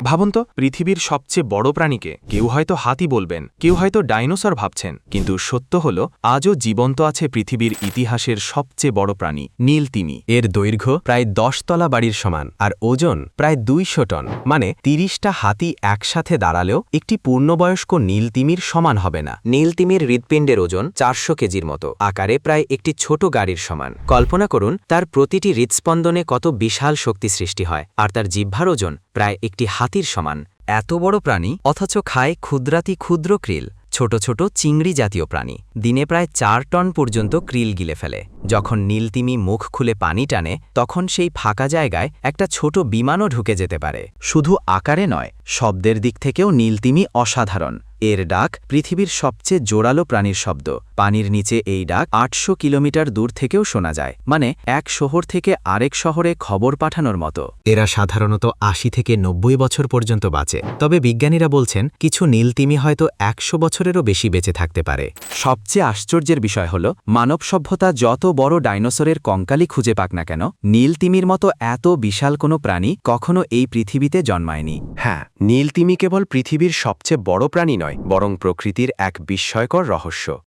ভাবুন তো, পৃথিবীর সবচেয়ে বড় প্রাণীকে কেউ হয়তো হাতি বলবেন, কেউ হয়তো ডাইনোসর ভাবছেন, কিন্তু সত্য হল আজও জীবন্ত আছে পৃথিবীর ইতিহাসের সবচেয়ে বড় প্রাণী, নীল তিমি। এর দৈর্ঘ্য প্রায় 10 তলা বাড়ির সমান আর ওজন প্রায় 200 টন, মানে 30টা হাতি একসাথে দাঁড়ালেও একটি পূর্ণবয়স্ক নীল তিমির সমান হবে না। নীল তিমির হৃৎপিণ্ডের ওজন 400 কেজির মতো, আকারে প্রায় একটি ছোট গাড়ির সমান। কল্পনা করুন তার প্রতিটি হৃৎস্পন্দনে কত বিশাল শক্তি সৃষ্টি হয়, আর তার জিহ্বার ওজন প্রায় একটি হাতির সমান। এত বড় প্রাণী অথচ খায় ক্ষুদ্রাতি ক্ষুদ্র krill, ছোট ছোট চিংড়ি জাতীয় প্রাণী। দিনে প্রায় 4 টন পর্যন্ত krill গিলে ফেলে। যখন নীলতিমি মুখ খুলে পানি টানে, তখন সেই ফাঁকা জায়গায় একটা ছোট বিমানও ঢুকে যেতে পারে। শুধু আকারে নয়, শব্দের দিক থেকেও নীলতিমি অসাধারণ। এর ডাক পৃথিবীর সবচেয়ে জোরালো প্রাণীর শব্দ। পানির নিচে এই ডাক 800 কিলোমিটার দূর থেকেও শোনা যায়, মানে এক শহর থেকে আরেক শহরে খবর পাঠানোর মতো। এরা সাধারণত 80 থেকে 90 বছর পর্যন্ত বাঁচে, তবে বিজ্ঞানীরা বলছেন কিছু নীলতিমি হয়তো 100 বছরেরও বেশি বেঁচে থাকতে পারে। সবচেয়ে আশ্চর্যের বিষয় হল, মানব সভ্যতা যত বড় ডাইনোসরের কঙ্কালই খুঁজে পাক না কেন, নীলতিমির মতো এত বিশাল কোনো প্রাণী কখনো এই পৃথিবীতে জন্মায়নি। হ্যাঁ, নীলতিমি কেবল পৃথিবীর সবচেয়ে বড় প্রাণী নয়, বরং প্রকৃতির এক বিস্ময়কর রহস্য।